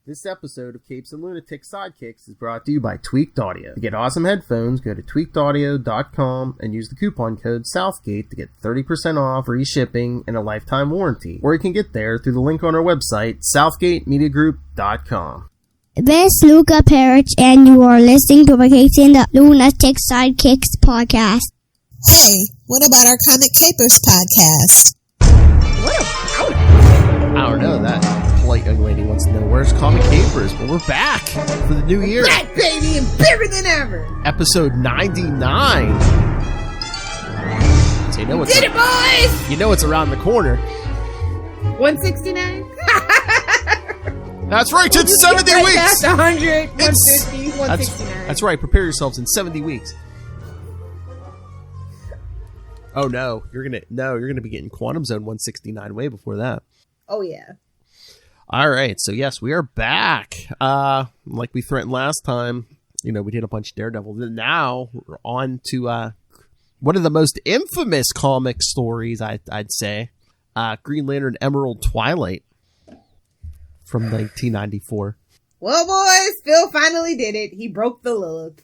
This episode of Capes and Lunatic Sidekicks is brought to you by Tweaked Audio. To get awesome headphones, go to tweakedaudio.com and use the coupon code Southgate to get 30% off, free shipping, and a lifetime warranty. Or you can get there through the link on our website, southgatemediagroup.com. This is Luca Perich, and you are listening to the Capes and the Lunatic Sidekicks podcast. Hey, what about our Comic Capers podcast? What about it? I don't know. That polite young lady wants to know where's Comic Capers, but we're back for the new year. Back, baby, and bigger than ever. Episode 99. So you know what's Did it, boys? You know it's around the corner. 169? That's right, it's 70 right weeks. past 100, 150, 169. That's right, prepare yourselves in 70 weeks. Oh no, you're gonna be getting Quantum Zone 169 way before that. Oh yeah. All right, so yes, we are back. Like we threatened last time, we did a bunch of Daredevil. Now we're on to one of the most infamous comic stories, I'd say, Green Lantern Emerald Twilight from 1994. Well, boys, Phil finally did it. He broke the Lilith.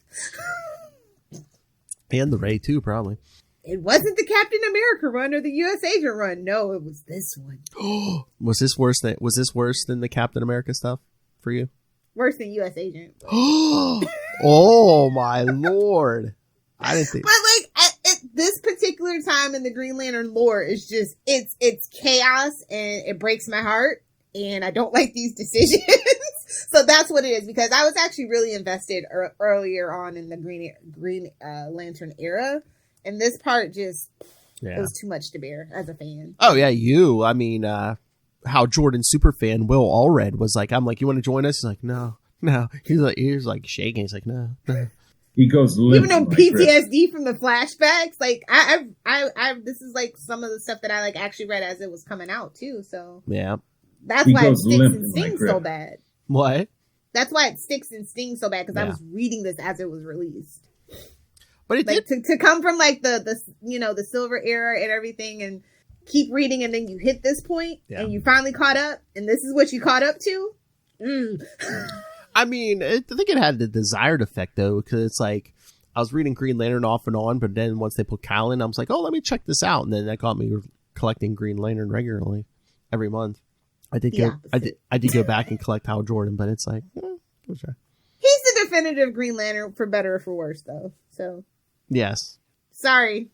And the Ray too, probably. It wasn't the Captain America run or the U.S. Agent run. No, it was this one. Was this worse than the Captain America stuff for you? Worse than U.S. Agent. Oh my lord! I didn't think. But at this particular time in the Green Lantern lore, is just it's chaos and it breaks my heart, and I don't like these decisions. So that's what it is, because I was actually really invested earlier on in the Green Lantern era. And this part it was too much to bear as a fan. Oh, yeah, you. I mean, Hal Jordan superfan Will Allred was like, I'm like, you want to join us? He's like, no. He's like shaking. He's like, no. He goes limp. Even though PTSD from the flashbacks, like, I this is like some of the stuff that I like actually read as it was coming out too. So yeah, that's why it sticks and stings so bad. What? That's why it sticks and stings so bad, because I was reading this as it was released. But it like to come from like the Silver Era and everything, and keep reading, and then you hit this point and you finally caught up, and this is what you caught up to. I mean, I think it had the desired effect though, because it's like I was reading Green Lantern off and on, but then once they put Kyle in, I was like, oh, let me check this out, and then that got me collecting Green Lantern regularly every month. I did go back and collect Hal Jordan, but it's like, sure. He's the definitive Green Lantern, for better or for worse, though. So. Yes. Sorry,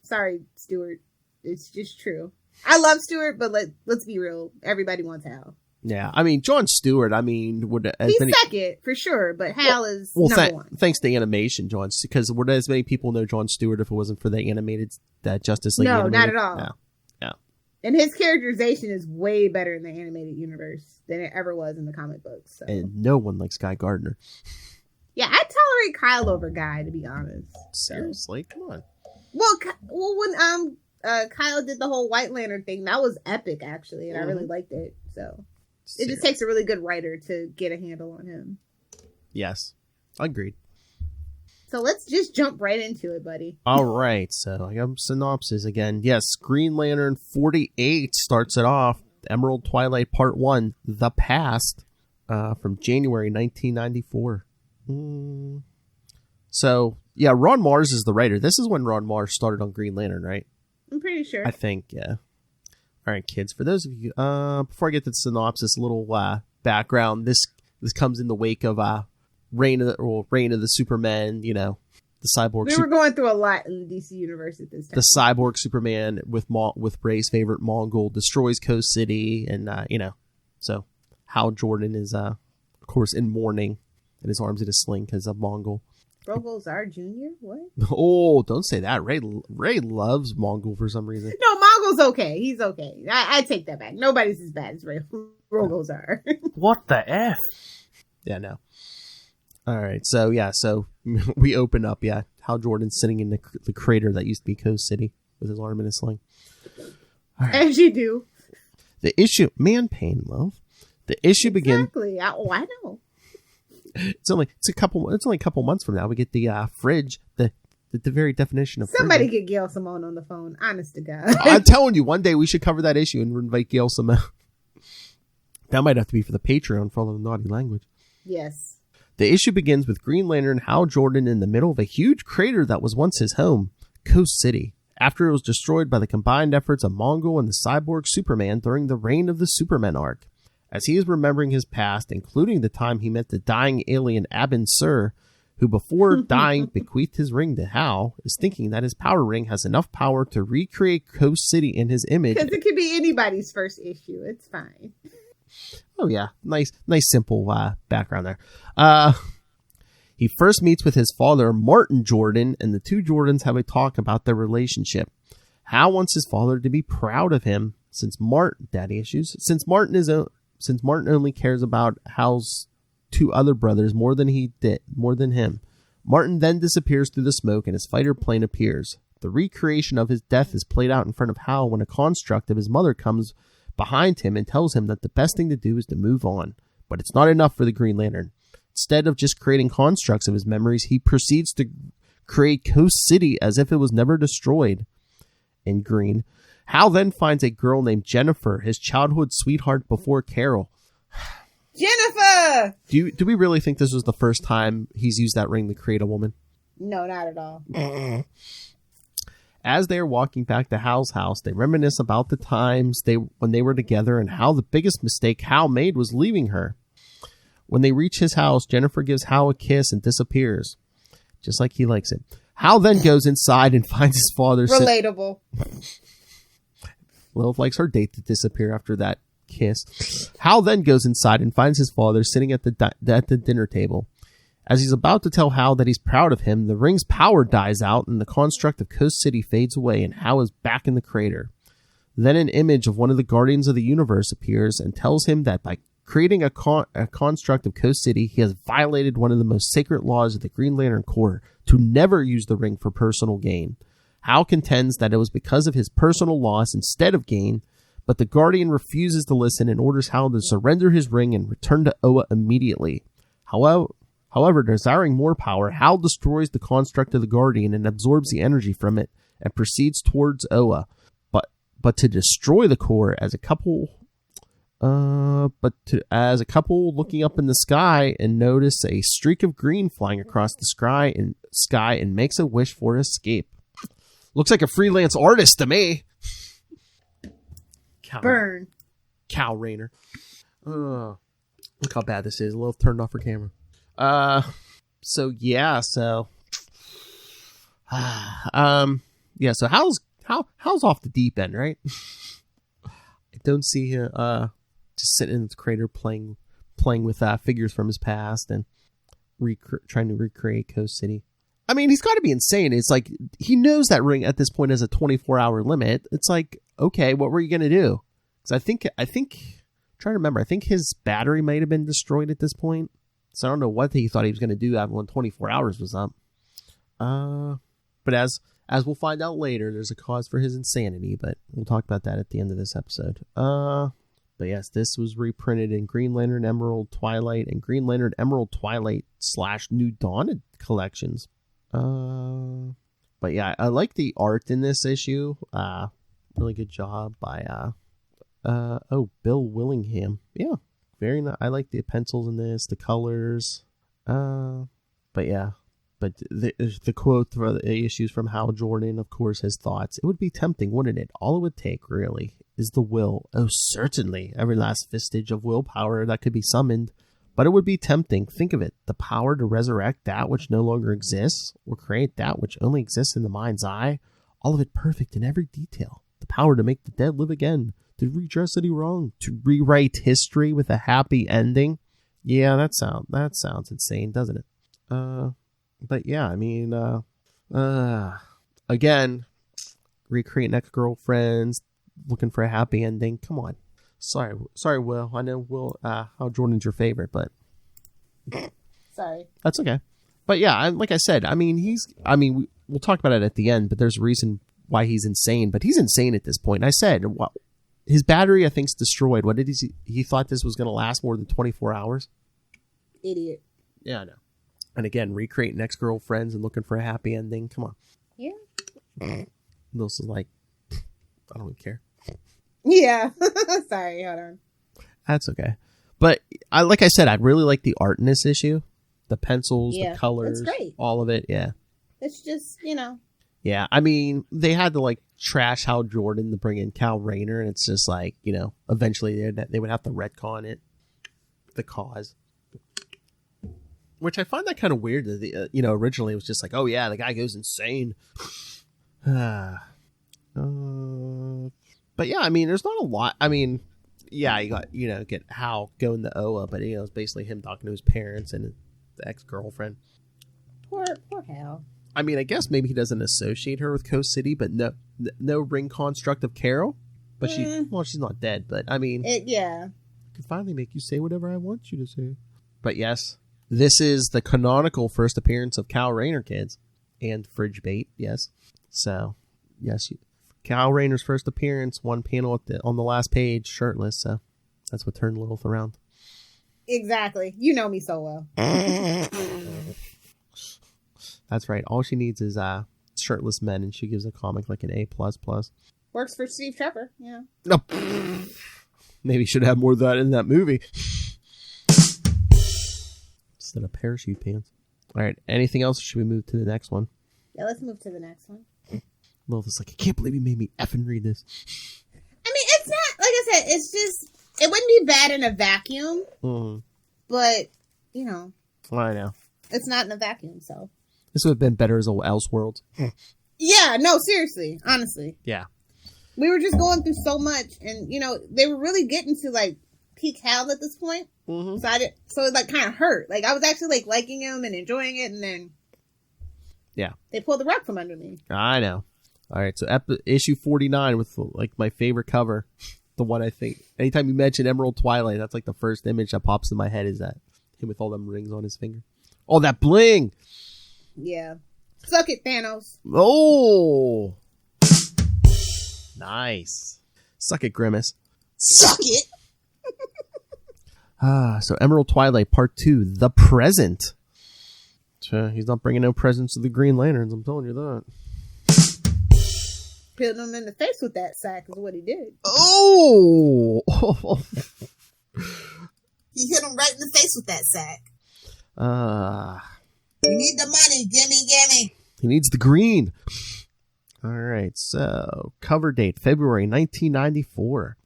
Stuart. It's just true. I love Stuart, but let's be real. Everybody wants Hal. Yeah, I mean, John Stewart, he's second, for sure, but Hal is number one. Thanks to animation, John, because would as many people know John Stewart if it wasn't for that Justice League? No, animated? not at all. No. And his characterization is way better in the animated universe than it ever was in the comic books. So. And no one likes Guy Gardner. Yeah, I tolerate Kyle over Guy, to be honest. Seriously? Come on. Well, when Kyle did the whole White Lantern thing, that was epic, actually, and I really liked it. So it just takes a really good writer to get a handle on him. Yes, agreed. So let's just jump right into it, buddy. All right, so I got synopsis again. Yes, Green Lantern 48 starts it off. Emerald Twilight Part 1, The Past, from January 1994. So, yeah, Ron Mars is the writer. This is when Ron Mars started on Green Lantern, right? I'm pretty sure. I think, yeah. All right, kids, for those of you, before I get to the synopsis, a little background. This comes in the wake of Reign of the Superman, the cyborg. We were going through a lot in the DC universe at this time. The cyborg Superman with Ray's favorite Mongol destroys Coast City, and so Hal Jordan is of course in mourning, and his arms in a sling because of Mongol. Rogolzar Jr.? What? Oh, don't say that. Ray loves Mongol for some reason. No, Mongol's okay. He's okay. I take that back. Nobody's as bad as Rogolzar. What the F? Yeah, no. All right, so we open up, Hal Jordan's sitting in the crater that used to be Coast City with his arm in a sling. Right. As you do. The issue, man pain, love. The issue begins. Exactly. I know. It's only a couple months from now. We get the fridge, the very definition of somebody fridge. Get Gail Simone on the phone. Honest to God. I'm telling you, one day we should cover that issue and invite Gail Simone. That might have to be for the Patreon for all the naughty language. Yes. The issue begins with Green Lantern Hal Jordan in the middle of a huge crater that was once his home, Coast City, after it was destroyed by the combined efforts of Mongol and the cyborg Superman during the reign of the Superman arc. As he is remembering his past, including the time he met the dying alien Abin Sur, who before dying bequeathed his ring to Hal, is thinking that his power ring has enough power to recreate Coast City in his image. Because it could be anybody's first issue. It's fine. Oh yeah, nice simple background there. He first meets with his father, Martin Jordan, and the two Jordans have a talk about their relationship. Hal wants his father to be proud of him, since Martin only cares about Hal's two other brothers more than him. Martin then disappears through the smoke and his fighter plane appears. The recreation of his death is played out in front of Hal when a construct of his mother comes behind him and tells him that the best thing to do is to move on. But it's not enough for the Green Lantern. Instead of just creating constructs of his memories, he proceeds to create Coast City as if it was never destroyed. In green, Hal then finds a girl named Jennifer, his childhood sweetheart before Carol. Jennifer! Do we really think this was the first time he's used that ring to create a woman? No, not at all. As they are walking back to Hal's house, they reminisce about the times when they were together and how the biggest mistake Hal made was leaving her. When they reach his house, Jennifer gives Hal a kiss and disappears, just like he likes it. Hal then goes inside and finds his father. Relatable. Lilith likes her date to disappear after that kiss. Hal then goes inside and finds his father sitting at the dinner table. As he's about to tell Hal that he's proud of him, the ring's power dies out and the construct of Coast City fades away and Hal is back in the crater. Then an image of one of the Guardians of the Universe appears and tells him that by creating a construct of Coast City, he has violated one of the most sacred laws of the Green Lantern Corps to never use the ring for personal gain. Hal contends that it was because of his personal loss instead of gain, but the Guardian refuses to listen and orders Hal to surrender his ring and return to Oa immediately. However, desiring more power, Hal destroys the construct of the Guardian and absorbs the energy from it and proceeds towards Oa. But to destroy the Corps as a couple looking up in the sky and notice a streak of green flying across the sky and makes a wish for escape. Looks like a freelance artist to me. Burn. Kyle Rayner. Look how bad this is. A little turned off her camera. So Hal's off the deep end, right? I don't see him just sitting in the crater playing with figures from his past and trying to recreate Coast City. I mean, he's got to be insane. It's like he knows that ring at this point has a 24-hour limit. It's like, okay, what were you going to do? Because I think I'm trying to remember. I think his battery might have been destroyed at this point. So I don't know what he thought he was going to do when 24 hours was up. But as we'll find out later, there's a cause for his insanity. But we'll talk about that at the end of this episode. But yes, this was reprinted in Green Lantern Emerald Twilight and Green Lantern Emerald Twilight / New Dawn collections. But yeah, I like the art in this issue. Really good job by Bill Willingham. Yeah, very nice. I like the pencils in this, the colors. But yeah, but the quote for the issues from Hal Jordan, of course, his thoughts. It would be tempting, wouldn't it? All it would take, really, is the will. Oh, certainly, every last vestige of willpower that could be summoned. But it would be tempting. Think of it. The power to resurrect that which no longer exists, or create that which only exists in the mind's eye. All of it perfect in every detail. The power to make the dead live again. To redress any wrong. To rewrite history with a happy ending. Yeah, that sounds insane, doesn't it? But yeah, I mean, again, recreating ex-girlfriends, looking for a happy ending. Come on. Sorry, Will. I know Will. Hal Jordan's your favorite, but sorry, that's okay. But yeah, like I said, I mean, we'll talk about it at the end. But there's a reason why he's insane. But he's insane at this point. I said, his battery, I think, is destroyed. What did he thought this was going to last more than 24 hours? Idiot. Yeah, I know. And again, recreating ex-girlfriends and looking for a happy ending. Come on. Yeah. This is like, I don't even care. Yeah. Sorry, hold on. That's okay. But like I said, I really like the art in this issue. The pencils, Yeah, the colors, it's great. all of it. Yeah. It's just, Yeah. I mean, they had to like trash Hal Jordan to bring in Kyle Rayner, and it's just like, eventually they would have to retcon it. The cause. Which I find that kind of weird. That originally it was just like, oh yeah, the guy goes insane. But yeah, I mean, there's not a lot. I mean, yeah, you got get Hal going to Oa, but it's basically him talking to his parents and the ex-girlfriend. Poor Hal. I mean, I guess maybe he doesn't associate her with Coast City, but no ring construct of Carol. But she's not dead. But I mean, yeah, I can finally make you say whatever I want you to say. But yes, this is the canonical first appearance of Kyle Rayner, kids, and Fridge Bait. Yes, so yes, Kyle Rayner's first appearance. One panel on the last page, shirtless. So that's what turned Lilith around. Exactly. You know me so well. That's right. All she needs is shirtless men, and she gives a comic like an A++. Works for Steve Trevor, yeah. No, maybe should have more of that in that movie instead of parachute pants. All right. Anything else? Or should we move to the next one? Yeah, let's move to the next one. Lilith's like, I can't believe you made me effing read this. I mean, it's not like I said. It's just it wouldn't be bad in a vacuum, but I know it's not in a vacuum, so. This would have been better as Elseworlds. Yeah, no, seriously, honestly. Yeah. We were just going through so much, and, they were really getting to, like, peak Hal at this point. Mm-hmm. So it, like, kind of hurt. Like, I was actually, like, liking him and enjoying it, and then... Yeah. They pulled the rug from under me. I know. All right, so issue 49 with, like, my favorite cover. The one I think... Anytime you mention Emerald Twilight, that's, like, the first image that pops in my head is that. Him with all them rings on his finger. Oh, that bling! Yeah. Suck it, Thanos. Oh! Nice. Suck it, Grimace. Suck it! So Emerald Twilight Part 2, The Present. He's not bringing no presents to the Green Lanterns, I'm telling you that. Hitting him in the face with that sack is what he did. Oh! He hit him right in the face with that sack. We need the money. Gimme. He needs the green. All right. So, cover date, February 1994.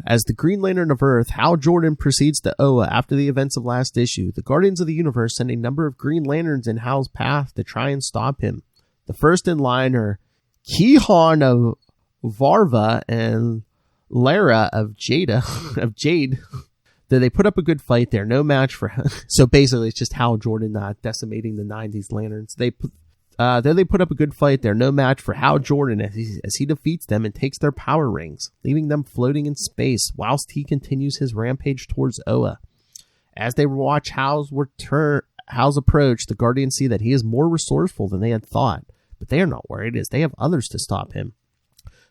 As the Green Lantern of Earth, Hal Jordan proceeds to Oa after the events of last issue. The Guardians of the Universe send a number of Green Lanterns in Hal's path to try and stop him. The first in line are Kihan of Varva and Lara of Jade. Though they put up a good fight, they're no match for... So basically, it's just Hal Jordan decimating the 90s lanterns. Though they put up a good fight, they're no match for Hal Jordan as he defeats them and takes their power rings, leaving them floating in space whilst he continues his rampage towards Oa. As they watch Hal's approach, the Guardians see that he is more resourceful than they had thought, but they are not worried as they have others to stop him.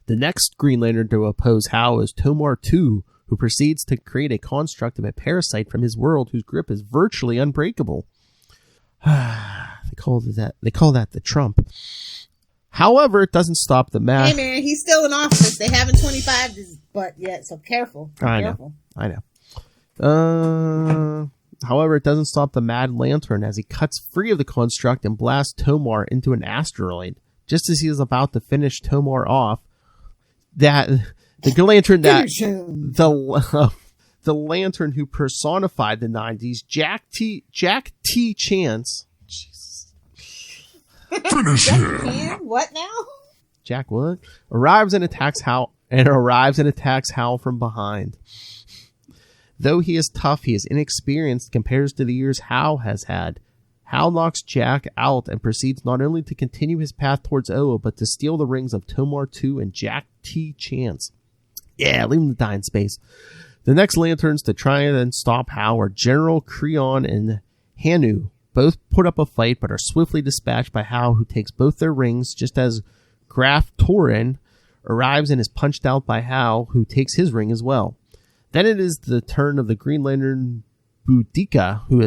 The next Green Lantern to oppose Hal is Tomar 2, who proceeds to create a construct of a parasite from his world whose grip is virtually unbreakable. They call that the Trump. However, it doesn't stop the Hey man, he's still in office. They haven't 25 his butt yet, so careful. I know. However, it doesn't stop the Mad Lantern as he cuts free of the construct and blasts Tomar into an asteroid. Just as he is about to finish Tomar off, the Lantern the Lantern who personified the 90s, Jack T. Chance. Jesus. Finish him. What now? Jack what? Arrives and attacks Hal from behind. Though he is tough, he is inexperienced compared to the years Hal has had. Hal knocks Jack out and proceeds not only to continue his path towards Oa, but to steal the rings of Tomar 2 and Jack T. Chance. Yeah, leave him to die in space. The next Lanterns to try and stop Hal are General Creon and Hanu. Both put up a fight, but are swiftly dispatched by Hal, who takes both their rings, just as Graf Torin arrives and is punched out by Hal, who takes his ring as well. Then it is the turn of the Green Lantern Boudica, who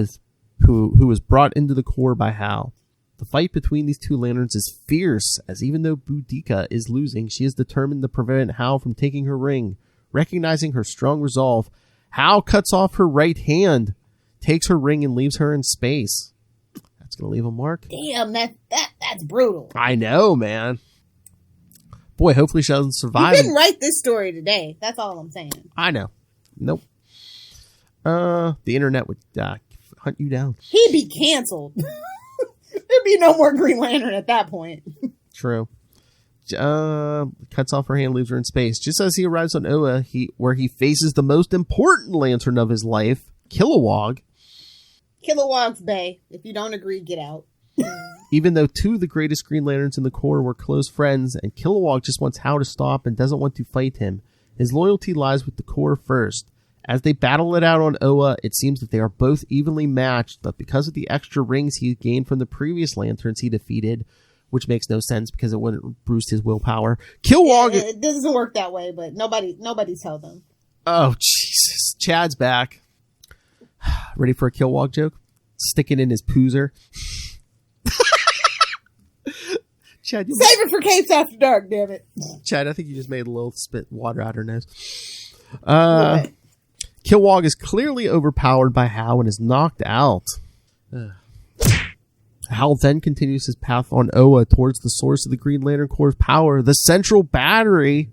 was brought into the Corps by Hal. The fight between these two lanterns is fierce, as even though Boudica is losing, she is determined to prevent Hal from taking her ring. Recognizing her strong resolve, Hal cuts off her right hand, takes her ring, and leaves her in space. That's going to leave a mark. Damn, that's brutal. I know, man. Boy, hopefully she doesn't survive. You didn't write this story today. That's all I'm saying. I know. Nope. The internet would hunt you down. He'd be canceled. There'd be no more Green Lantern at that point. True. Cuts off her hand, leaves her in space. Just as he arrives on Oa, where he faces the most important lantern of his life, Kilowog. Kilowog's Bay. If you don't agree, get out. Even though two of the greatest Green Lanterns in the Corps were close friends, and Kilowog just wants Hal to stop and doesn't want to fight him, his loyalty lies with the Corps first. As they battle it out on Oa, it seems that they are both evenly matched, but because of the extra rings he gained from the previous Lanterns he defeated, which makes no sense because it wouldn't boost his willpower, Kilowog... It doesn't work that way, but nobody tell them. Oh, Jesus. Chad's back. Ready for a Kilowog joke? Stick it in his poozer. Chad, Save it for Capes After Dark, damn it. Chad, I think you just made a little spit water out her nose. Kilowog is clearly overpowered by Hal and is knocked out. Hal then continues his path on Oa towards the source of the Green Lantern Corps' power, the central battery.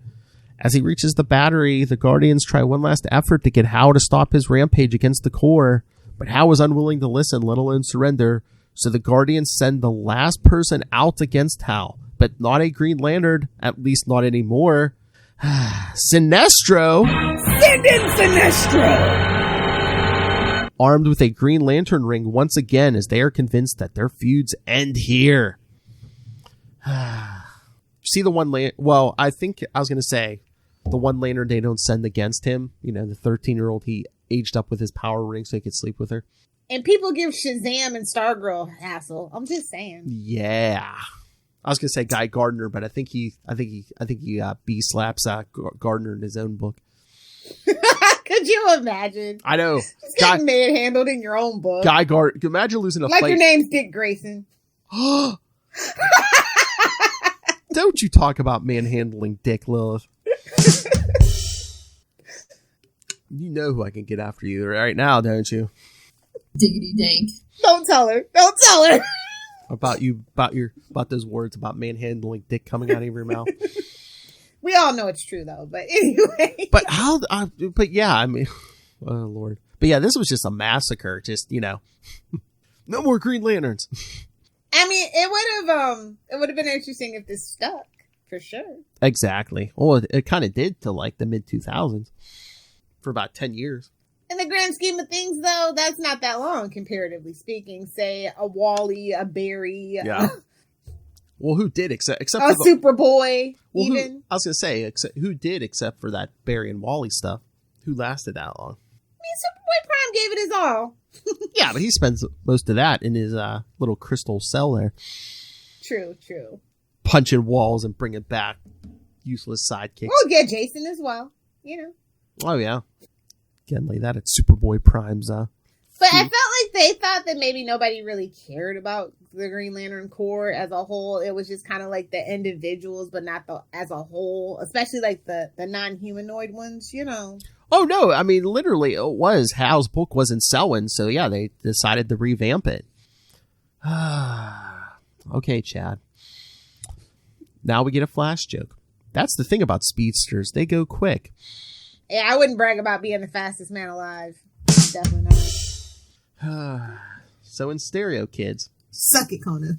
As he reaches the battery, the Guardians try one last effort to get Hal to stop his rampage against the Corps, but Hal was unwilling to listen, let alone surrender, so the Guardians send the last person out against Hal, but not a Green Lantern, at least not anymore. Sinestro! Send in Sinestro! Armed with a Green Lantern ring once again, as they are convinced that their feuds end here. See the one well, I think I was going to say the one Lantern they don't send against him, the 13-year-old he aged up with his power ring so he could sleep with her. And people give Shazam and Stargirl hassle. I'm just saying. Yeah. I was going to say Guy Gardner, but I think he B-slaps Gardner in his own book. Could you imagine? I know. Just getting manhandled in your own book. Guy Gardner. Imagine losing a fight. Like your name's Dick Grayson. Don't you talk about manhandling Dick, Lilith. You know who I can get after you right now, don't you? Diggity dank. Don't tell her. Don't tell her. About those words about manhandling Dick coming out of your mouth. We all know it's true, though. But anyway. But how? But yeah, I mean, oh Lord. But yeah, this was just a massacre. Just no more Green Lanterns. I mean, it would have been interesting if this stuck for sure. Exactly. Well, it kind of did till like the mid 2000s for about 10 years. In the grand scheme of things, though, that's not that long, comparatively speaking. Say a Wally, a Barry. Yeah. Well, who did except for Superboy, well, even? I was going to say, who did except for that Barry and Wally stuff? Who lasted that long? I mean, Superboy Prime gave it his all. Yeah, but he spends most of that in his little crystal cell there. True. Punching walls and bringing back useless sidekicks. Oh, yeah, Jason as well, Oh, yeah. Again, like that at Superboy Prime's. But I felt like they thought that maybe nobody really cared about the Green Lantern Corps as a whole. It was just kind of like the individuals, but not as a whole, especially like the non-humanoid ones, Oh, no. I mean, literally, it was. Hal's book wasn't selling, so yeah, they decided to revamp it. Okay, Chad. Now we get a Flash joke. That's the thing about speedsters. They go quick. Yeah, I wouldn't brag about being the fastest man alive. Definitely not. So in stereo, kids. Suck it, Kona.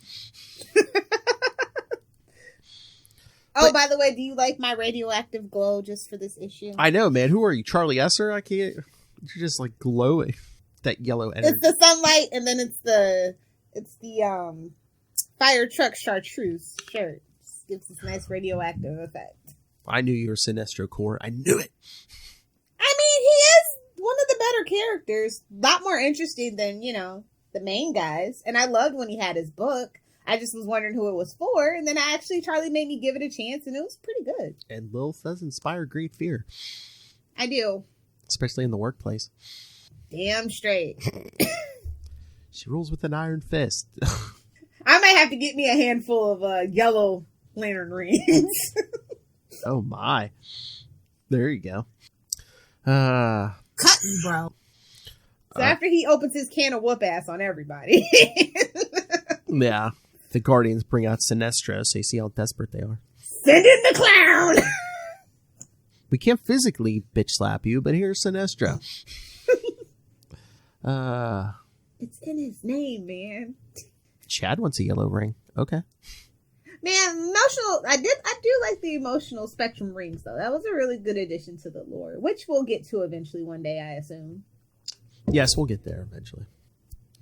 By the way, do you like my radioactive glow just for this issue? I know, man. Who are you, Charlie Esser? I can't. You're just like glowing. That yellow energy. It's the sunlight, and then it's the fire truck chartreuse shirt. Just gives this nice radioactive effect. I knew you were Sinestro Corps. I knew it. I mean, he is one of the better characters. A lot more interesting than, the main guys. And I loved when he had his book. I just was wondering who it was for. And then Charlie made me give it a chance, and it was pretty good. And Lilith does inspire great fear. I do. Especially in the workplace. Damn straight. She rules with an iron fist. I might have to get me a handful of yellow lantern rings. Oh, my. There you go. Cutting, bro. So after he opens his can of whoop ass on everybody. Yeah. The Guardians bring out Sinestro, so you see how desperate they are. Send in the clown! We can't physically bitch slap you, but here's Sinestro. It's in his name, man. Chad wants a yellow ring. Okay. Man, emotional. I do like the emotional spectrum rings, though. That was a really good addition to the lore, which we'll get to eventually one day, I assume. Yes, we'll get there eventually.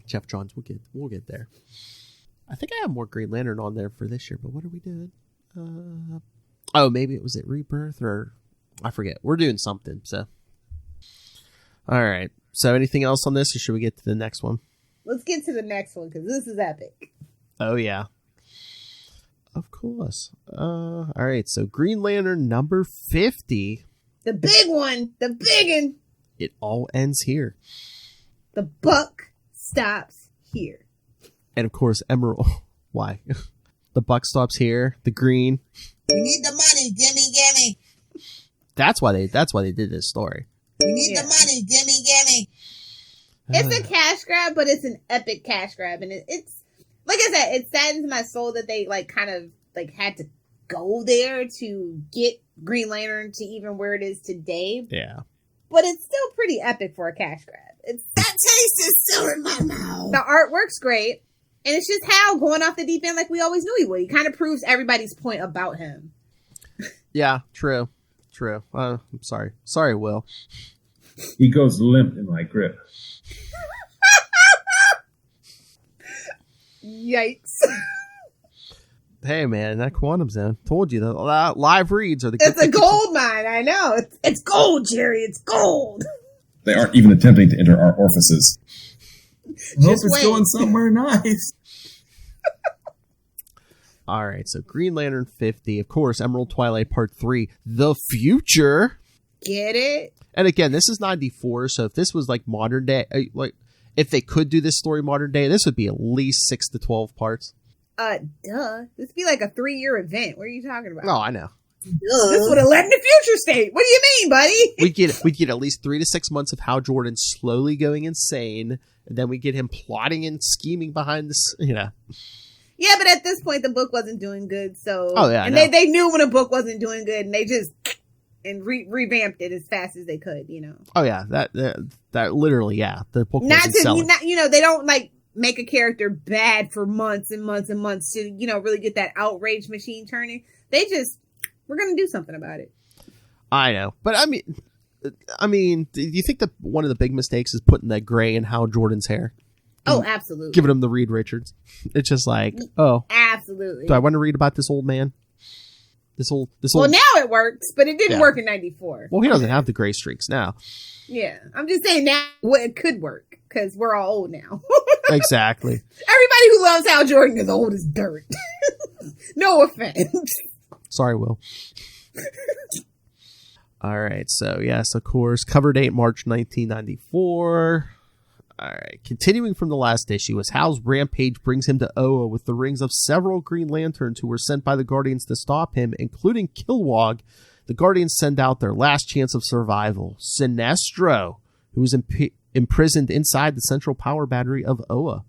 Jeff Johns, we'll get there. I think I have more Green Lantern on there for this year, but what are we doing? Maybe it was at Rebirth, or I forget. We're doing something, so. All right. So anything else on this, or should we get to the next one? Let's get to the next one, because this is epic. Oh, yeah. Of course. All right. So Green Lantern number 50. The big one. The big one. It all ends here. The buck stops here. And of course, Emerald. Why? The buck stops here. The green. We need the money. Gimme. That's why they did this story. We need the money. Gimme. It's a cash grab, but it's an epic cash grab, and it's like I said, it saddens my soul that they kind of had to go there to get Green Lantern to even where it is today. Yeah. But it's still pretty epic for a cash grab. That taste is still in my mouth. The artwork's great. And it's just Hal going off the deep end like we always knew he would. He kind of proves everybody's point about him. Yeah, true. I'm sorry. Sorry, Will. He goes limp in my grip. Yikes. Hey, man, that Quantum Zone. Told you, the live reads are the... It's a gold mine, I know. It's gold, Jerry. It's gold. They aren't even attempting to enter our orifices. I hope it's going somewhere nice. All right, so Green Lantern 50, of course, Emerald Twilight Part 3, The Future. Get it? And again, this is 94, so if this was like modern day, if they could do this story modern day, this would be at least 6 to 12 parts. Duh. This would be like a 3-year event. What are you talking about? Oh, I know. This would have led in the future state. What do you mean, buddy? We'd get at least 3 to 6 months of Hal Jordan slowly going insane, and then we get him plotting and scheming behind this, Yeah, but at this point, the book wasn't doing good, so... Oh, yeah, and they knew when a book wasn't doing good, and they just... revamped it as fast as they could, Oh, yeah, that literally, yeah. The book wasn't selling. They don't, make a character bad for months and months and months to, really get that outrage machine turning. They just... We're going to do something about it. I know. But I mean, do you think that one of the big mistakes is putting that gray in Hal Jordan's hair? Oh, absolutely. Giving him the Reed Richards. It's just like, oh. Absolutely. Do I want to read about this old man? This old. Well, now it works, but it didn't work in 94. Well, he doesn't have the gray streaks now. Yeah. I'm just saying now it could work because we're all old now. Exactly. Everybody who loves Hal Jordan is old as dirt. No offense. Sorry, Will. All right. So, yes, of course. Cover date March 1994. All right. Continuing from the last issue, as Hal's rampage brings him to Oa with the rings of several Green Lanterns who were sent by the Guardians to stop him, including Kilowog, the Guardians send out their last chance of survival, Sinestro, who is imprisoned inside the central power battery of Oa.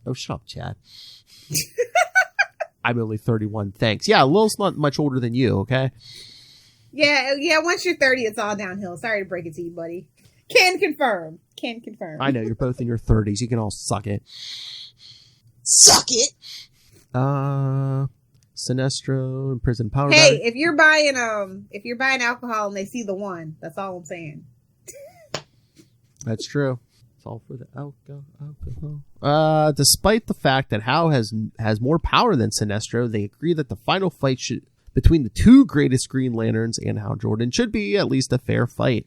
Oh, shut up, Chad. I'm only 31. Thanks. Yeah, Lil's not much older than you, okay? Yeah. Once you're 30, it's all downhill. Sorry to break it to you, buddy. Can confirm. I know, you're both in your 30s. You can all suck it. Suck it! Sinestro, imprisoned power Hey, battery. if you're buying alcohol and they see the one, that's all I'm saying. That's true. It's all for the alcohol. Despite the fact that Hal has more power than Sinestro, they agree that the final fight between the two greatest Green Lanterns and Hal Jordan should be at least a fair fight.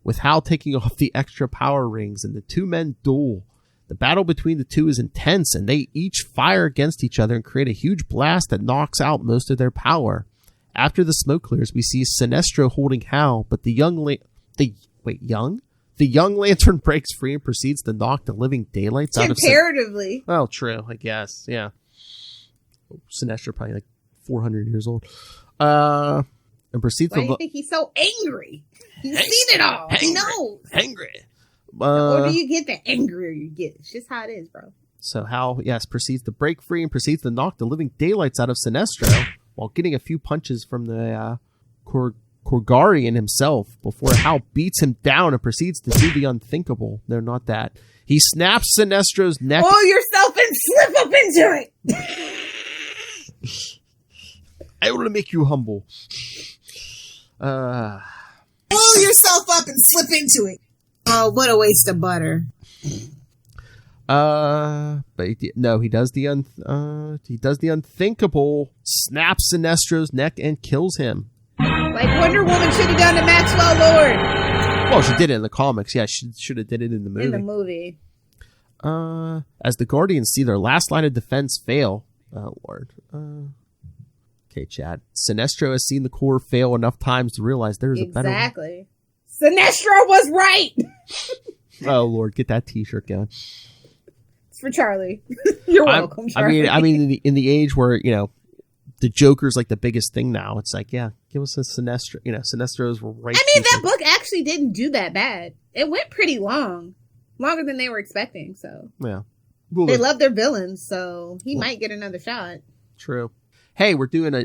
With Hal taking off the extra power rings and the two men duel. The battle between the two is intense, and they each fire against each other and create a huge blast that knocks out most of their power. After the smoke clears, we see Sinestro holding Hal, but the young lantern breaks free and proceeds to knock the living daylights out of Comparatively. Well, true, I guess, yeah. Sinestro probably like 400 years old. and proceeds Why to do you think he's so angry? He's seen it all. He knows. Angry. The older you get, the angrier you get. It's just how it is, bro. So Hal, proceeds to break free and proceeds to knock the living daylights out of Sinestro while getting a few punches from the Korgarian himself before Hal beats him down and proceeds to do the unthinkable. No, not that. He snaps Sinestro's neck. Pull yourself and slip up into it. I will make you humble. Pull yourself up and slip into it. Oh, what a waste of butter. But he does the unthinkable, snaps Sinestro's neck and kills him. Like Wonder Woman should have done to Maxwell Lord. Well, she did it in the comics. Yeah, she should have did it in the movie. In the movie. As the Guardians see their last line of defense fail. Oh, Lord. Okay, Chad. Sinestro has seen the core fail enough times to realize there is a better... Exactly. Sinestro was right! Oh, Lord. Get that t-shirt going. It's for Charlie. You're welcome, Charlie. I mean, in the age where, the Joker's like the biggest thing now, it's like, yeah, give us a Sinestro. Sinestro's right. I mean, that book actually didn't do that bad. It went pretty long. Longer than they were expecting, so. Yeah. They love their villains, so he might get another shot. True. Hey,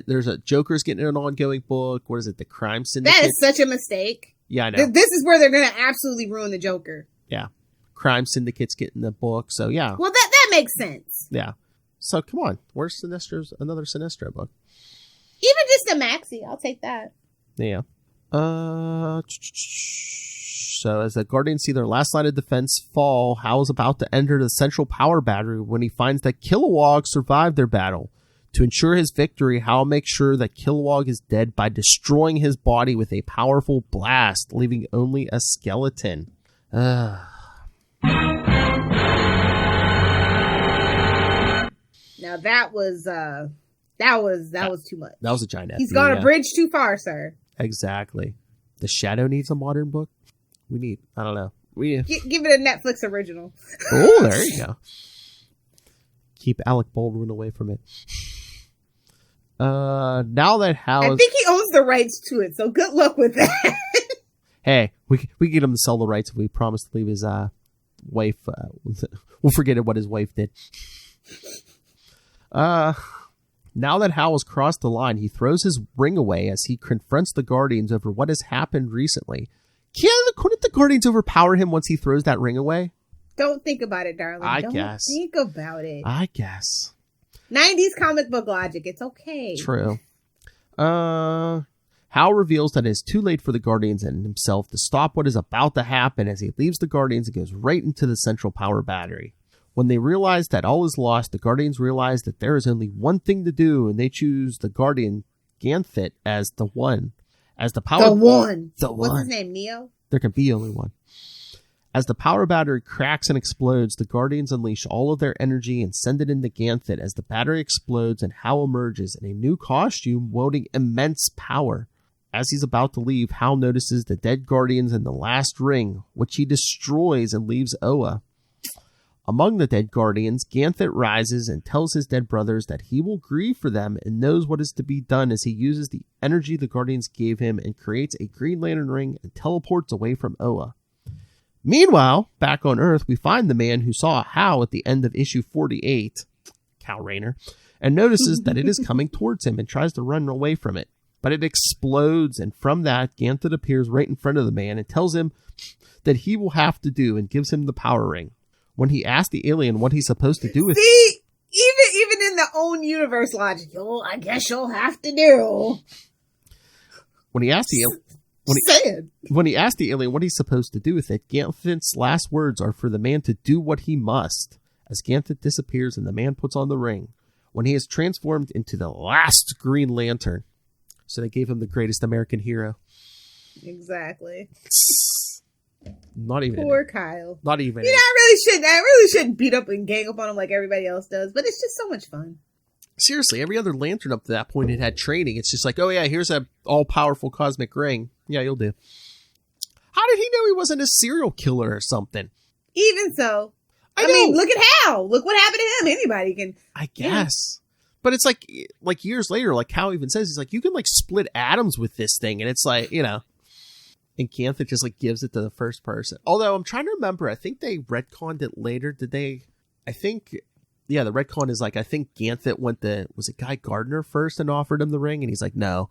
there's a Joker's getting an ongoing book. What is it? The Crime Syndicate? That is such a mistake. Yeah, I know. This is where they're going to absolutely ruin the Joker. Yeah. Crime Syndicate's getting the book, so yeah. Well, that makes sense. Yeah. So come on. Where's another Sinestro book? Even just a maxi, I'll take that. Yeah. So as the Guardians see their last line of defense fall, Hal is about to enter the central power battery when he finds that Kilowog survived their battle. To ensure his victory, Hal makes sure that Kilowog is dead by destroying his body with a powerful blast, leaving only a skeleton. Now that was too much. That was a giant. He's gone a bridge too far, sir. Exactly. The Shadow needs a modern book. I don't know. Give it a Netflix original. Oh, there you go. Keep Alec Baldwin away from it. Now that Hal, I think he owns the rights to it, so good luck with that. Hey, we get him to sell the rights if we promise to leave his wife. We'll forget what his wife did. Now that Hal has crossed the line, he throws his ring away as he confronts the Guardians over what has happened recently. Couldn't the Guardians overpower him once he throws that ring away? Don't think about it, darling. Don't think about it. I guess. 90s comic book logic. It's okay. True. Hal reveals that it is too late for the Guardians and himself to stop what is about to happen as he leaves the Guardians and goes right into the central power battery. When they realize that all is lost, the Guardians realize that there is only one thing to do, and they choose the Guardian Ganthet as the one. As the power... What's his name, Neo? There can be only one. As the power battery cracks and explodes, the Guardians unleash all of their energy and send it into Ganthet as the battery explodes and Hal emerges in a new costume wielding immense power. As he's about to leave, Hal notices the dead Guardians in the last ring, which he destroys and leaves Oa. Among the dead Guardians, Ganthet rises and tells his dead brothers that he will grieve for them and knows what is to be done as he uses the energy the Guardians gave him and creates a Green Lantern ring and teleports away from Oa. Meanwhile, back on Earth, we find the man who saw Hal at the end of issue 48, Kyle Rayner, and notices that it is coming towards him and tries to run away from it. But it explodes, and from that, Ganthet appears right in front of the man and tells him that he will have to do and gives him the power ring. When he asks the alien what he's supposed to do with... See, even in the own universe logic, I guess you'll have to do. When he asks the alien what he's supposed to do with it, Ganthet's last words are for the man to do what he must. As Ganthet disappears and the man puts on the ring, when he is transformed into the last Green Lantern. So they gave him the greatest American hero. Exactly. Not even poor Kyle. Not even. I really shouldn't beat up and gang up on him like everybody else does, but it's just so much fun. Seriously, every other Lantern up to that point had training. It's just like, oh yeah, here's a all-powerful cosmic ring. Yeah, you'll do. How did he know he wasn't a serial killer or something? Even so. I mean, look at Hal. Look what happened to him. Anybody can. I guess. But it's like years later, like Cal even says, he's like, you can like split atoms with this thing. And it's like, you know, and Ganthet just like gives it to the first person. Although I'm trying to remember, I think they retconned it later. Did they? I think, yeah, the retcon is like, I think Ganthet went to, was it Guy Gardner first and offered him the ring? And he's like, no,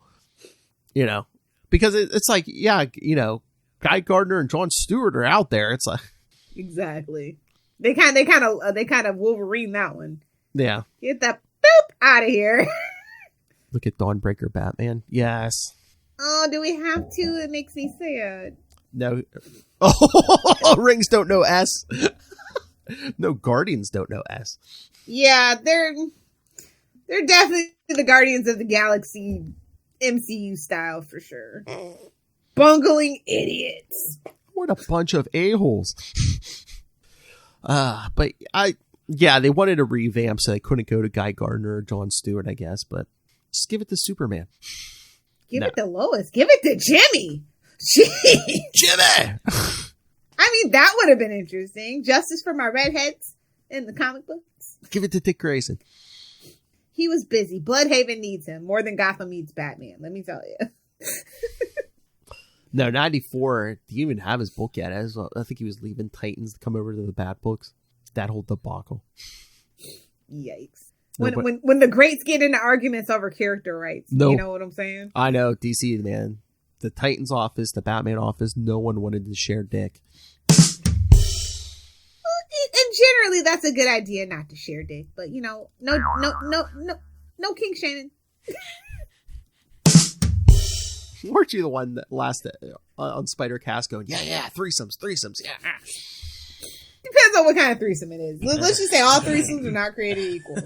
you know, because it's like, yeah, you know, Guy Gardner and Jon Stewart are out there. It's like, exactly. They kind of Wolverine that one. Yeah. Get that boop out of here. Look at Dawnbreaker Batman. Yes. Oh, do we have to? It makes me sad. No. Oh, rings don't know S. No, Guardians don't know S. Yeah, they're definitely the Guardians of the Galaxy MCU style for sure. Bungling idiots. What a bunch of a-holes. But they wanted a revamp, so they couldn't go to Guy Gardner or Jon Stewart, I guess, but just give it to Superman. Give it to Lois. Give it to Jimmy. Jeez. Jimmy! I mean, that would have been interesting. Justice for my redheads in the comic books. Give it to Dick Grayson. He was busy. Bloodhaven needs him more than Gotham needs Batman, let me tell you. No, 94, do you even have his book yet? I think he was leaving Titans to come over to the Bat books. That whole debacle. Yikes. No, when the greats get into arguments over character rights, no, you know what I'm saying? I know, DC, man. The Titans office, the Batman office, no one wanted to share Dick. And generally, that's a good idea not to share Dick. But, you know, no King Shannon. Weren't you the one that last on Spider-Cast going, yeah, threesomes, yeah. Depends on what kind of threesome it is. Let's just say all threesomes are not created equal.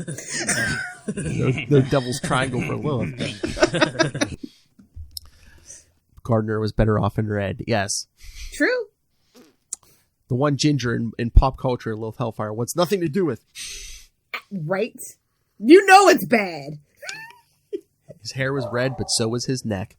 No Devil's Triangle for Lilith. Gardner was better off in red, yes. True. The one ginger in pop culture, Lilith Hellfire, wants nothing to do with. Right? You know it's bad. His hair was red, but so was his neck.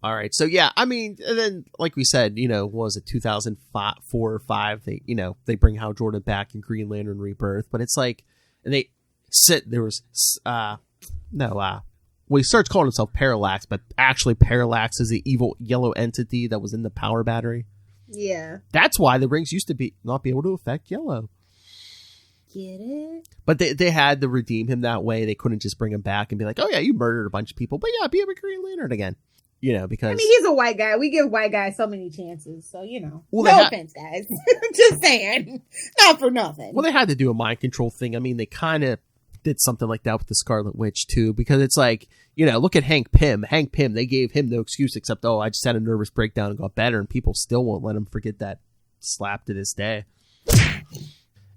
All right, so yeah, I mean, and then like we said, you know, what was it 2004 or 5? They bring Hal Jordan back in Green Lantern Rebirth, but it's like, and he starts calling himself Parallax, but actually Parallax is the evil yellow entity that was in the power battery. Yeah, that's why the rings used to not be able to affect yellow. Get it? But they had to redeem him that way. They couldn't just bring him back and be like, oh yeah, you murdered a bunch of people, but yeah, be a Green Lantern again. You know, because... I mean, he's a white guy. We give white guys so many chances. So, you know. Well, no offense, guys. Just saying. Not for nothing. Well, they had to do a mind control thing. I mean, they kind of did something like that with the Scarlet Witch, too. Because it's like, you know, look at Hank Pym. Hank Pym, they gave him no excuse except, I just had a nervous breakdown and got better. And people still won't let him forget that slap to this day.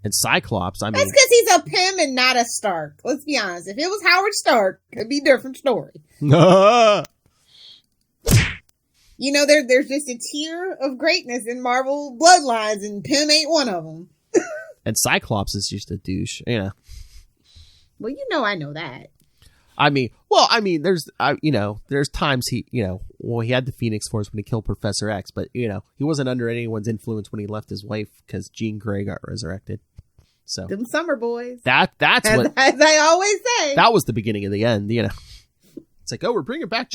And Cyclops, I mean... That's because he's a Pym and not a Stark. Let's be honest. If it was Howard Stark, it'd be a different story. You know, there's just a tier of greatness in Marvel bloodlines, and Pym ain't one of them. And Cyclops is just a douche, you know. Well, you know I know that. I mean, there's times he had the Phoenix Force when he killed Professor X, but, you know, he wasn't under anyone's influence when he left his wife because Jean Grey got resurrected. So them summer boys. That's what, as I always say. That was the beginning of the end, you know. It's like, we're bringing back,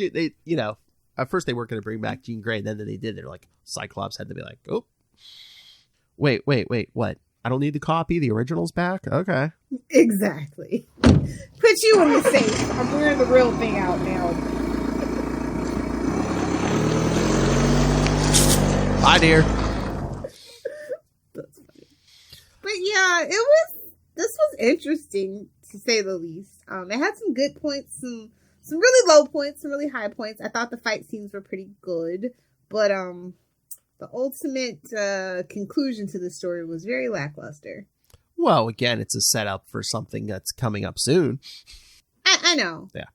at first they weren't going to bring back Jean Grey, then they did. They're like, Cyclops had to be like, oh, wait, what? I don't need the copy. The original's back? Okay. Exactly. Put you in the safe. I'm wearing the real thing out now. Bye, dear. That's funny. But yeah, this was interesting, to say the least. It had some good points, some really low points, some really high points. I thought the fight scenes were pretty good, but the ultimate conclusion to the story was very lackluster. Well, again, it's a setup for something that's coming up soon. I know. Yeah.